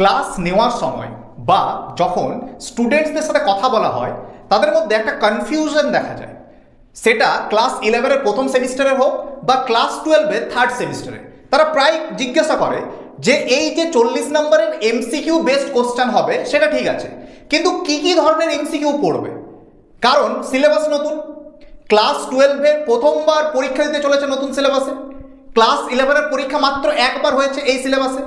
Class নেওয়ার সময় বা যখন স্টুডেন্টসদের সাথে কথা বলা হয় তাদের মধ্যে একটা কনফিউশন দেখা যায়, সেটা ক্লাস 11-এর প্রথম সেমিস্টারে হোক বা ক্লাস 12-এর থার্ড সেমিস্টারে। তারা প্রায় জিজ্ঞাসা করে যে এই যে 40 নম্বরের এমসিকিউ বেসড কোশ্চেন হবে সেটা ঠিক আছে, কিন্তু কি কি ধরনের এমসিকিউ পড়বে? কারণ সিলেবাস নতুন, ক্লাস 12-এর প্রথমবার পরীক্ষা দিতে চলেছে নতুন সিলেবাসে, ক্লাস 11-এর পরীক্ষা মাত্র একবার হয়েছে এই সিলেবাসে।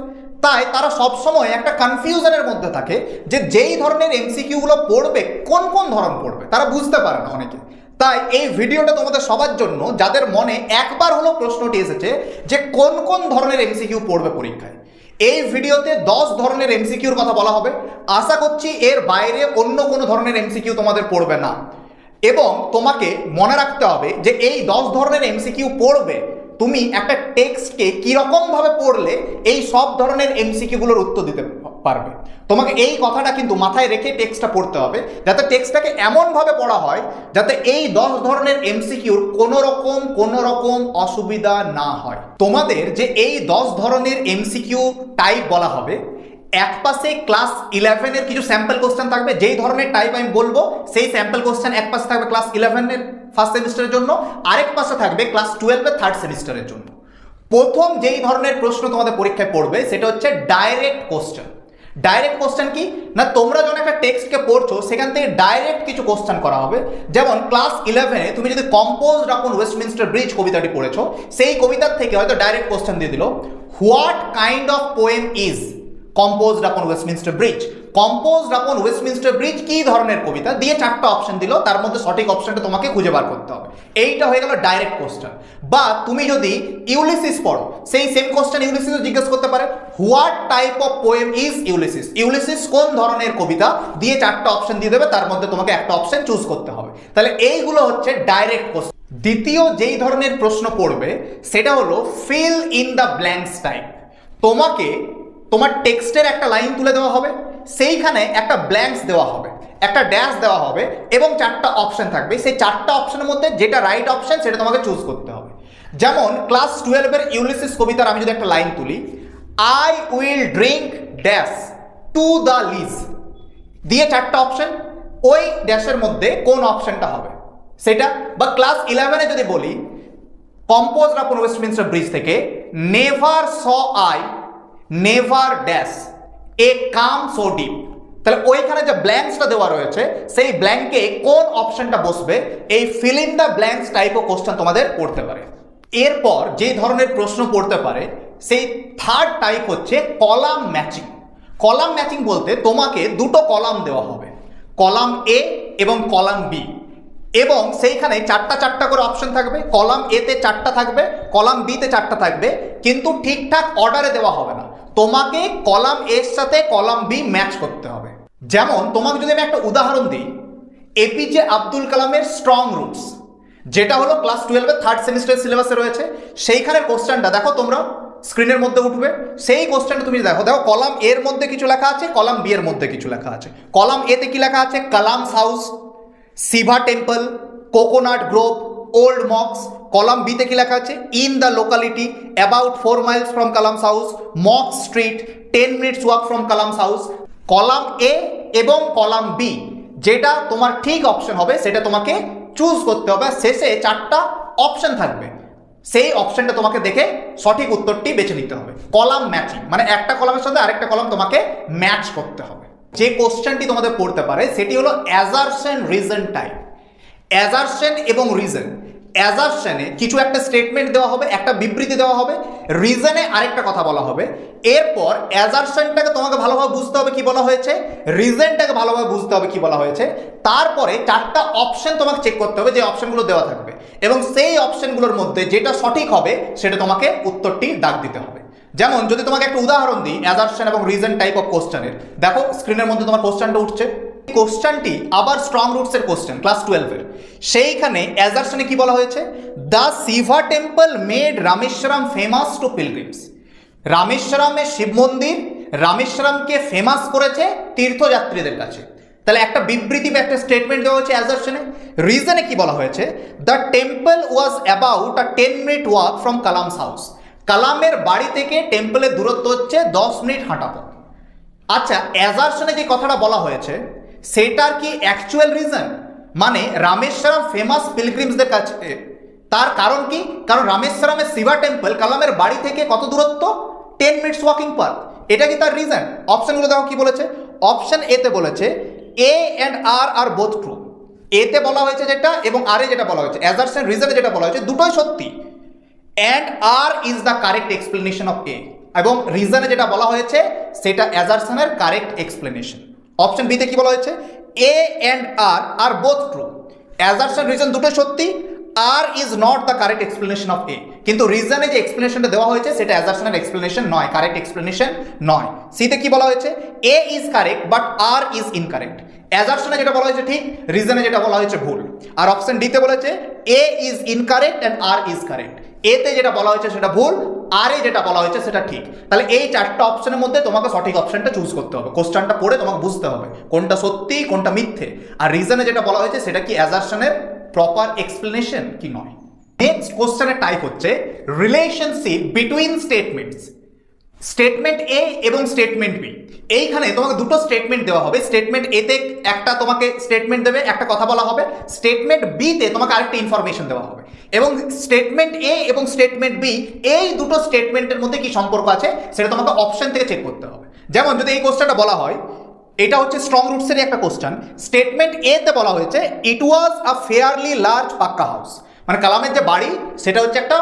তাই তারা সবসময় একটা কনফিউশনের মধ্যে থাকে যে যেই ধরনের এমসিকিউগুলো পড়বে কোন কোন ধরন পড়বে তারা বুঝতে পারে না অনেকে। তাই এই ভিডিওটা তোমাদের সবার জন্য, যাদের মনে একবার হলো প্রশ্নটি এসেছে যে কোন কোন ধরনের এমসিকিউ পড়বে পরীক্ষায়। এই ভিডিওতে 10 ধরনের এমসিকিউর কথা বলা হবে। আশা করছি এর বাইরে অন্য কোনো ধরনের এমসিকিউ তোমাদের পড়বে না, এবং তোমাকে মনে রাখতে হবে যে এই 10 ধরনের এমসিকিউ পড়বে তুমি একটা টেক্সটকে কীরকম ভাবে পড়লে এই সব ধরনের এমসিকিউগুলোর উত্তর দিতে পারবে। তোমাকে এই কথাটা কিন্তু মাথায় রেখে টেক্সটটা পড়তে হবে, যাতে টেক্সটটাকে এমনভাবে পড়া হয় যাতে এই 10 ধরনের এমসিকিউর কোনো রকম অসুবিধা না হয়। তোমাদের যে এই 10 ধরনের এমসিকিউ টাইপ বলা হবে, এক পাশে ক্লাস 11-এর কিছু স্যাম্পল কোশ্চেন থাকবে, যেই ধরনের টাইপ আমি বলবো সেই স্যাম্পল কোশ্চেন এক পাশে থাকবে ক্লাস 11-এর ফার্স্ট সেমিস্টারের জন্য, আরেক পাশে থাকবে ক্লাস 12-এর থার্ড সেমিস্টারের জন্য। প্রথম যেই ধরনের প্রশ্ন তোমাদের পরীক্ষায় পড়বে সেটা হচ্ছে ডাইরেক্ট কোশ্চেন। ডাইরেক্ট কোশ্চেন কি না, তোমরা যখন একটা টেক্সটকে পড়ছো সেখান থেকে ডাইরেক্ট কিছু কোশ্চেন করা হবে। যেমন ক্লাস 11-এ তুমি যদি কম্পোজড আপন ওয়েস্টমিনস্টার ব্রিজ কবিতাটি পড়েছো, সেই কবিতার থেকে হয়তো ডাইরেক্ট কোশ্চেন দিয়ে দিল, what kind of poem is composed upon Westminster bridge. Composed upon Westminster bridge কি ধরনের কবিতা দিয়ে 4টা অপশন দিল, তার মধ্যে সঠিক অপশনটা তোমাকে খুঁজে বার করতে হবে। এইটা হয়ে গেল ডাইরেক্ট কোশ্চেন। বা তুমি যদি ইউলিসিস পড়ো, সেই সেম কোশ্চেন ইউলিসিসও জিজ্ঞেস করতে পারে, what type of poem is Ulysses. Ulysses কোন ধরনের কবিতা দিয়ে 4টা অপশন দিয়ে দেবে, তার মধ্যে তোমাকে একটা অপশন চুজ করতে হবে। তাহলে এইগুলো হচ্ছে ডাইরেক্ট কোশ্চেন। দ্বিতীয় যেই ধরনের প্রশ্ন পড়বে সেটা হলো fill in the blanks type. তোমাকে তোমার টেক্সটের একটা লাইন তুলে দেওয়া হবে, সেইখানে একটা ব্ল্যাঙ্কস দেওয়া হবে, একটা ড্যাশ দেওয়া হবে এবং 4টা অপশন থাকবে। সেই 4টা অপশনের মধ্যে যেটা রাইট অপশন সেটা তোমাকে চুজ করতে হবে। যেমন ক্লাস 12-এর ইউলিসিস কবিতার আমি যদি একটা লাইন তুলি, I will drink dash to the lees দিয়ে 4টা অপশন, ওই ড্যাশের মধ্যে কোন অপশনটা হবে সেটা। বা ক্লাস 11-এ যদি বলি, কম্পোজড আপন ওয়েস্টমিনস্টার ব্রিজ থেকে never saw I never dash a calm so deep, তাহলে ওইখানে যে ব্ল্যাঙ্কসটা দেওয়া রয়েছে সেই ব্ল্যাঙ্কে কোন অপশনটা বসবে, এই fill in the blanks type of question তোমাদের পড়তে পারে। এরপর যে ধরনের প্রশ্ন পড়তে পারে সেই থার্ড টাইপ হচ্ছে কলাম ম্যাচিং। কলাম ম্যাচিং বলতে তোমাকে দুটো কলাম দেওয়া হবে, কলাম এ এবং কলাম বি, এবং সেইখানে 4টা করে অপশন থাকবে। কলাম এতে 4টা থাকবে, কলাম বিতে 4টা থাকবে, কিন্তু ঠিকঠাক অর্ডারে দেওয়া হবে না। তোমাকে কলাম এর সাথে কলাম বি ম্যাচ করতে হবে। যেমন তোমাকে যদি আমি একটা উদাহরণ দিই, এপিজে আব্দুল কালামের স্ট্রং রুটস, যেটা হলো ক্লাস 12-এর থার্ড সেমিস্টার সিলেবাসে রয়েছে, সেইখানের কোশ্চেনটা দেখো তোমরা স্ক্রিনের মধ্যে উঠবে। সেই কোশ্চেনটা তুমি দেখো কলাম এর মধ্যে কিছু লেখা আছে, কলাম বি এর মধ্যে কিছু লেখা আছে। কলাম এতে কি লেখা আছে, Kalam's house, Shiva temple, coconut grove, old মক্স। কলাম বিতে কি লেখা আছে, in the locality, about 4 miles from Kalam's house, mosque street, 10 minutes walk from Kalam's house. Column A এবং কলাম বি যেটা তোমার ঠিক অপশন হবে সেটা তোমাকে চুজ করতে হবে। শেষে 4টা অপশন থাকবে, সেই অপশনটা তোমাকে দেখে সঠিক উত্তরটি বেছে নিতে হবে। কলাম ম্যাচিং মানে একটা কলামের সাথে আরেকটা কলাম তোমাকে ম্যাচ করতে হবে। যে কোশ্চেনটি তোমাদের পড়তে পারে সেটি হলো অ্যাজারশন রিজন টাইপ। অ্যাজারশন এবং রিজন, অ্যাজারশনে কিছু একটা স্টেটমেন্ট দেওয়া হবে, একটা বিবৃতি দেওয়া হবে, রিজনে আরেকটা কথা বলা হবে। এরপর অ্যাজারশনটাকে তোমাকে ভালোভাবে বুঝতে হবে কি বলা হয়েছে, রিজনটাকে ভালোভাবে বুঝতে হবে কি বলা হয়েছে। তারপরে 4টা অপশন তোমাকে চেক করতে হবে, যে অপশনগুলো দেওয়া থাকবে, এবং সেই অপশনগুলোর মধ্যে যেটা সঠিক হবে সেটা তোমাকে উত্তরটি দাগ দিতে হবে। যেমন যদি তোমাকে একটা উদাহরণ দিই অ্যাজারশন এবং রিজন টাইপ অফ কোশ্চেনের, দেখো স্ক্রিনের মধ্যে তোমার কোশ্চেনটা উঠছে। কোশ্চেনটি আবার স্ট্রং রুটসের কোশ্চেন ক্লাস 12-এর। সেইখানে অ্যাজারশনে কি বলা হয়েছে, the Shiva temple made Rameswaram famous to pilgrims. রামেশ্বরমের শিব মন্দির রামেশ্বরমকে ফেমাস করেছে তীর্থযাত্রীদের কাছে। তাহলে একটা বিবৃতি বা একটা স্টেটমেন্ট দেওয়া হয়েছে অ্যাজারশনে। রিজনে কি বলা হয়েছে, the temple was about a 10 minute walk from Kalam's house. কালামের বাড়ি থেকে টেম্পলের দূরত্ব হচ্ছে 10 মিনিট হাঁটা পথ। আচ্ছা, অ্যাজারশনে যে কথাটা বলা হয়েছে সেটার কি অ্যাকচুয়াল রিজন? মানে রামেশ্বরম ফেমাস পিলগ্রিমসদের কাছে, তার কারণ কি? কারণ রামেশ্বরমের শিবা টেম্পল কালামের বাড়ি থেকে কত দূরত্ব? 10 মিনিটস ওয়াকিং পাথ। এটা কি তার রিজন? অপশনগুলো দেখো কি বলেছে। অপশন এতে বলেছে A and R are both true. এতে বলা হয়েছে যেটা এবং আর এ যেটা বলা হয়েছে, অ্যাজারশন রিজনে যেটা বলা হয়েছে দুটোই সত্যি। And R is the correct explanation of A, এবং রিজনে যেটা বলা হয়েছে সেটা অ্যাজারশনের কারেক্ট এক্সপ্লেনেশন। অপশন বিতে কি বলা হয়েছে? A and R are both true. Assertion reason দুটোই সত্যি, R is not the correct explanation of A, কিন্তু রিজনে যে এক্সপ্লেনেশনটা দেওয়া হয়েছে সেটা অ্যাজারশনের এক্সপ্লেনেশন নয়, কারেক্ট এক্সপ্লেনেশন নয়। সিতে কি বলা হয়েছে? A is correct but R is incorrect. অ্যাজারশনে যেটা বলা হয়েছে ঠিক, রিজনে যেটা বলা হয়েছে ভুল। আর অপশন ডিতে বলেছে A is incorrect and R is correct. এতে যেটা বলা হয়েছে সেটা ভুল, আর এ যেটা বলা হয়েছে সেটা ঠিক। তাহলে এই চারটা অপশনের মধ্যে তোমাকে সঠিক অপশনটা চুজ করতে হবে। কোশ্চেনটা পড়ে তোমাকে বুঝতে হবে কোনটা সত্যি কোনটা মিথ্যে, আর রিজনে যেটা বলা হয়েছে সেটা কি অ্যাজারশনের প্রপার এক্সপ্লেনেশন কি নয়। নেক্সট কোশ্চেনের টাইপ হচ্ছে রিলেশনশিপ বিটুইন স্টেটমেন্টস। স্টেটমেন্ট এ এবং স্টেটমেন্ট বি, এইখানে তোমাকে দুটো স্টেটমেন্ট দেওয়া হবে। স্টেটমেন্ট এতে একটা তোমাকে স্টেটমেন্ট দেবে, একটা কথা বলা হবে। স্টেটমেন্ট বিতে তোমাকে আরেকটা ইনফরমেশন দেওয়া হবে। এবং স্টেটমেন্ট এ এবং স্টেটমেন্ট বি এই দুটো স্টেটমেন্টের মধ্যে কি সম্পর্ক আছে সেটা তোমাকে অপশন থেকে চেক করতে হবে। যেমন যদি এই কোশ্চেনটা বলা হয়, এটা হচ্ছে স্ট্রং রুটসেরই একটা কোশ্চেন। স্টেটমেন্ট এ তে বলা হয়েছে it was a fairly large পাক্কা হাউস, মানে কালামের যে বাড়ি সেটা হচ্ছে একটা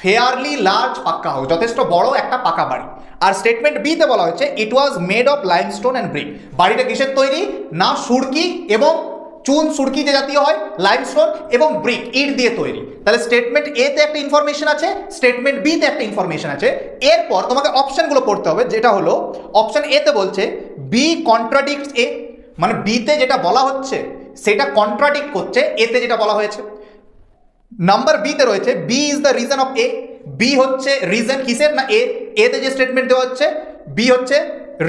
ফেয়ারলি লার্জ পাক্কা হাউস, যথেষ্ট বড় একটা পাকা বাড়ি। আর স্টেটমেন্ট বিতে বলা হয়েছে it was made of limestone and brick. বাড়িটা কিসের তৈরি? না সুরকি এবং চুন, সুরকি যে জাতীয় হয়, লাইমস্টোন এবং ব্রিক, ইট দিয়ে তৈরি। তাহলে স্টেটমেন্ট এ তে একটা ইনফরমেশন আছে, স্টেটমেন্ট বি তে একটা ইনফরমেশন আছে। এরপর তোমাকে অপশনগুলো পড়তে হবে, যেটা হলো অপশন এ তে বলছে বি কন্ট্রাডিক্টস এ, মানে বিতে যেটা বলা হচ্ছে সেটা কন্ট্রাডিক্ট করছে এতে যেটা বলা হয়েছে। নাম্বার বিতে রয়েছে B is the reason of A. B হচ্ছে রিজন কিসের? না এ। এতে যে স্টেটমেন্ট দেওয়া হচ্ছে বি হচ্ছে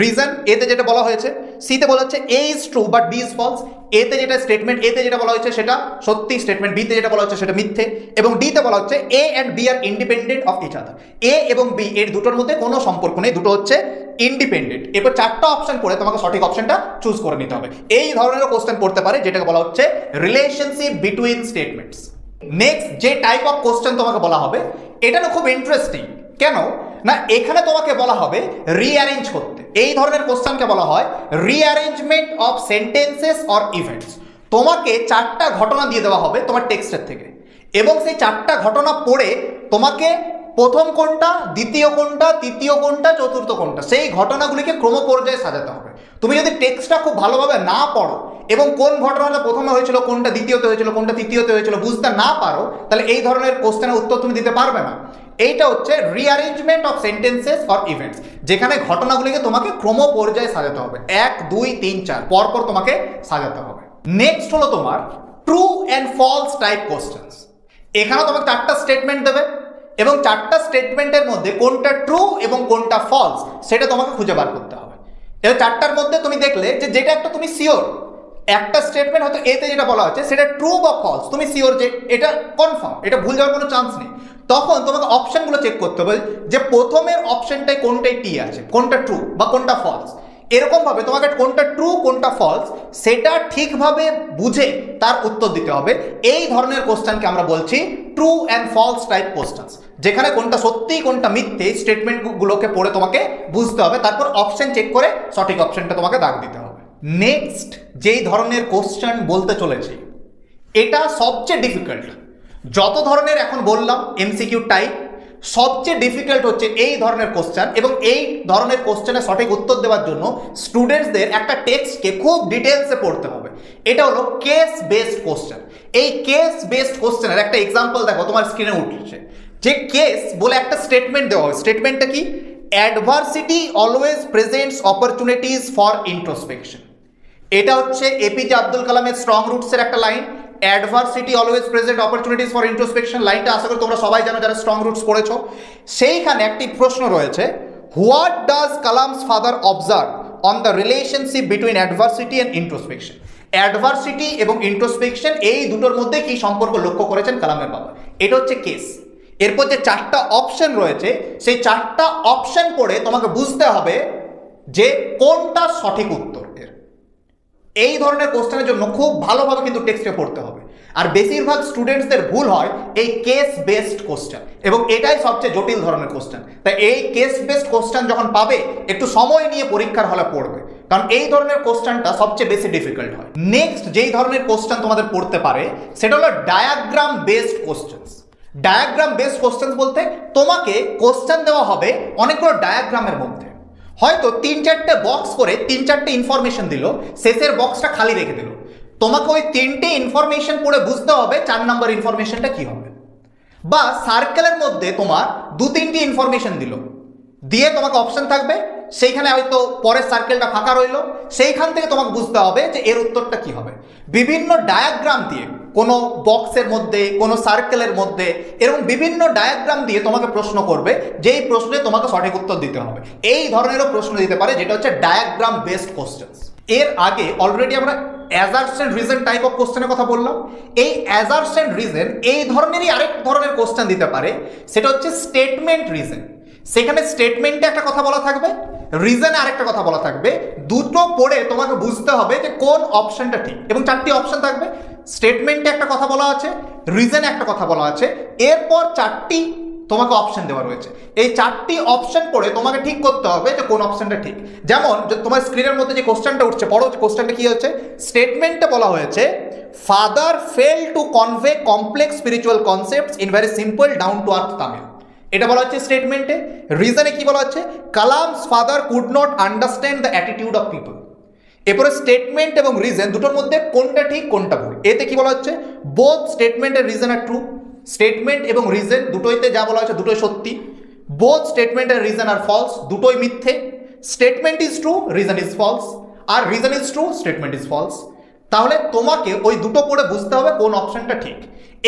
রিজন এতে যেটা বলা হয়েছে। সিতে বলা হচ্ছে A is true but B is false. এতে যেটা স্টেটমেন্ট এতে যেটা বলা হয়েছে সেটা সত্যি, স্টেটমেন্ট বিতে যেটা বলা হচ্ছে সেটা মিথ্যে। এবং ডিতে বলা হচ্ছে A and B are independent of each other. A এবং বি এর দুটোর মধ্যে কোনো সম্পর্ক নেই, দুটো হচ্ছে ইন্ডিপেন্ডেন্ট। এরপর চারটা অপশন পড়ে তোমাকে সঠিক অপশনটা চুজ করে নিতে হবে। এই ধরনের কোশ্চেন পড়তে পারে যেটাকে বলা হচ্ছে রিলেশনশিপ বিটুইন স্টেটমেন্টস। নেক্সট যে টাইপ অফ কোশ্চেন তোমাকে বলা হবে এটা না খুব ইন্টারেস্টিং। কেন না এখানে তোমাকে বলা হবে রিঅ্যারেঞ্জ করতে। এই ধরনের কোশ্চেনকে বলা হয় rearrangement of sentences or events. তোমাকে চারটা ঘটনা দিয়ে দেওয়া হবে তোমার টেক্সটের থেকে, এবং সেই চারটা ঘটনা পড়ে তোমাকে প্রথম কোনটা, দ্বিতীয় কোনটা, তৃতীয় কোনটা, চতুর্থ কোনটা, সেই ঘটনাগুলিকে ক্রমপর্যায়ে সাজাতে হবে। তুমি যদি টেক্সটটা খুব ভালোভাবে না পড়ো এবং কোন ঘটনাটা প্রথমে হয়েছিল, কোনটা দ্বিতীয়তে হয়েছিল, কোনটা তৃতীয়তে হয়েছিল বুঝতে না পারো, তাহলে এই ধরনের কোশ্চেনের উত্তর তুমি দিতে পারবে না। এইটা হচ্ছে rearrangement of sentences or events, যেখানে ঘটনাগুলিকে তোমাকে ক্রমপর্যায়ে সাজাতে হবে, 1 2 3 4 পরপর তোমাকে সাজাতে হবে। নেক্সট হলো তোমার true and false type questions. এখানেও তোমাকে চারটা স্টেটমেন্ট দেবে এবং চারটা স্টেটমেন্টের মধ্যে কোনটা ট্রু এবং কোনটা ফলস সেটা তোমাকে খুঁজে বার করতে হবে। এবার চারটার মধ্যে তুমি দেখলে যে যেটা একটা তুমি শিওর, একটা স্টেটমেন্ট হয়তো এতে যেটা বলা হচ্ছে সেটা ট্রু বা ফলস, তুমি শিওর যে এটা কনফার্ম, এটা ভুল যাওয়ার কোনো চান্স নেই, তখন তোমাকে অপশনগুলো চেক করতে হবে যে প্রথমের অপশনটাই কোনটাই টি আছে, কোনটা ট্রু বা কোনটা ফলস। এরকম ভাবে তোমাকে কোনটা ট্রু কোনটা ফলস সেটা ঠিকভাবে বুঝে তার উত্তর দিতে হবে। এই ধরনের কোশ্চেনকে আমরা বলছি true and false type questions, যেখানে কোনটা সত্যি কোনটা মিথ্যে স্টেটমেন্টগুলোকে পড়ে তোমাকে বুঝতে হবে, তারপর অপশন চেক করে সঠিক অপশনটা তোমাকে দাগ দিতে হবে। নেক্সট যেই ধরনের কোশ্চেন বলতে চলেছি এটা সবচেয়ে ডিফিকাল্ট। যত ধরনের এখন বললাম এমসিকিউ টাইপ, সবচেয়ে ডিফিকাল্ট হচ্ছে এই ধরনের কোশ্চেন। এবং এই ধরনের কোশ্চেনের সঠিক উত্তর দেওয়ার জন্য স্টুডেন্টসদের একটা টেক্সটকে খুব ডিটেলসে পড়তে হবে। এটা হলো কেস বেসড কোশ্চেন। এই কেস বেসড কোশ্চেনের একটা এক্সাম্পল দেখো তোমার স্ক্রিনে উঠছে, যে কেস বলে একটা স্টেটমেন্ট দেওয়া হয়। স্টেটমেন্টটা কি? Adversity always presents opportunities for introspection. এটা হচ্ছে এপিজে আব্দুল কালামের স্ট্রং রুটসের একটা line, adversity always present opportunities for introspection. লাইনটা আশা করি তোমরা সবাই জানো যারা স্ট্রং রুটস পড়েছো। সেইখানে একটি প্রশ্ন রয়েছে, what does Kalam's father observe on the relationship between adversity and introspection. Adversity এবং ইন্ট্রোস্পেকশন এই দুটোর মধ্যে কি সম্পর্ক লক্ষ্য করেছেন কালামের বাবা। এটা হচ্ছে কেস। এরপর যে চারটা অপশন রয়েছে সেই চারটা অপশন পড়ে তোমাকে বুঝতে হবে যে কোনটা সঠিক উত্তর এর। এই ধরনের কোশ্চেনের জন্য খুব ভালোভাবে কিন্তু টেক্সটে পড়তে হবে। আর বেশিরভাগ স্টুডেন্টসদের ভুল হয় এই কেস বেসড কোশ্চেন, এবং এটাই সবচেয়ে জটিল ধরনের কোশ্চেন। তাই এই কেস বেসড কোশ্চেন যখন পাবে একটু সময় নিয়ে পরীক্ষার হলে পড়বে, কারণ এই ধরনের কোশ্চেনটা সবচেয়ে বেশি ডিফিকাল্ট হয়। নেক্সট যেই ধরনের কোশ্চেন তোমাদের পড়তে পারে সেটা হলো diagram based question. Diagram based question বলতে তোমাকে কোশ্চেন দেওয়া হবে অনেকগুলো ডায়াগ্রামের মধ্যে, হয়তো 3-4টে বক্স করে 3-4টে ইনফরমেশন দিল, শেষের বক্সটা খালি রেখে দিল। তোমাকে ওই 3টে ইনফরমেশন পড়ে বুঝতে হবে 4 নম্বর ইনফরমেশনটা কি হবে। বা সার্কেলের মধ্যে তোমার 2-3টি ইনফরমেশন দিল, দিয়ে তোমাকে অপশন থাকবে, সেইখানে হয়তো পরের সার্কেলটা ফাঁকা রইল, সেইখান থেকে তোমাকে বুঝতে হবে যে এর উত্তরটা কি হবে। বিভিন্ন ডায়াগ্রাম দিয়ে, কোনো বক্সের মধ্যে, কোনো সার্কেলের মধ্যে, এরকম বিভিন্ন ডায়াগ্রাম দিয়ে তোমাকে প্রশ্ন করবে, যেই প্রশ্নে তোমাকে সঠিক উত্তর দিতে হবে। এই ধরনেরও প্রশ্ন দিতে পারে, যেটা হচ্ছে ডায়াগ্রাম বেসড কোশ্চেন। এর আগে অলরেডি আমরা অ্যাজার্স এন্ড রিজন টাইপ অফ কোশ্চেনের কথা বললাম। এই অ্যাজার্স এন্ড রিজন এই ধরনেরই আরেক ধরনের কোশ্চেন দিতে পারে, সেটা হচ্ছে স্টেটমেন্ট রিজন। সেখানে স্টেটমেন্টে একটা কথা বলা থাকবে, রিজনে আরেকটা কথা বলা থাকবে, দুটো পড়ে তোমাকে বুঝতে হবে যে কোন অপশনটা ঠিক, এবং 4টি অপশন থাকবে। স্টেটমেন্টে একটা কথা বলা আছে, রিজনে একটা কথা বলা আছে, এরপর 4টি তোমাকে অপশন দেওয়া রয়েছে। এই 4টি অপশন পড়ে তোমাকে ঠিক করতে হবে যে কোন অপশনটা ঠিক। যেমন তোমার স্ক্রিনের মধ্যে যে কোশ্চেনটা উঠছে, পড়ো কোশ্চেনটা কি হচ্ছে। স্টেটমেন্টে বলা হয়েছে father fail to convey complex spiritual concepts in very simple down to earth Tamil. এটা বলা হচ্ছে স্টেটমেন্টে। রিজনে কি বলা হচ্ছে, Kalam's father could not understand the attitude of people. এরপরে স্টেটমেন্ট এবং রিজন দুটোর মধ্যে কোনটা ঠিক কোনটা ভুল। এতে কি বলা হচ্ছে, both statement and reason are true. Statement এবং রিজন দুটোইতে যা বলা হচ্ছে দুটোই সত্যি। Both statement and reason are false, দুটোই মিথ্যে। Statement is true, reason is false, আর reason is true, statement is false. তাহলে তোমাকে ওই দুটো পড়ে বুঝতে হবে কোন অপশনটা ঠিক।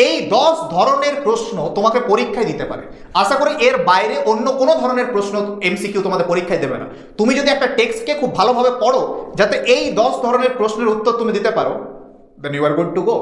এই 10 ধরনের প্রশ্ন তোমাকে পরীক্ষায় দিতে পারে। আশা করি এর বাইরে অন্য কোনো ধরনের প্রশ্ন এমসিকিউ তোমাদের পরীক্ষায় দেবে না। তুমি যদি একটা টেক্সটকে খুব ভালোভাবে পড়ো, যাতে এই 10 ধরনের প্রশ্নের উত্তর তুমি দিতে পারো, then you are good to go.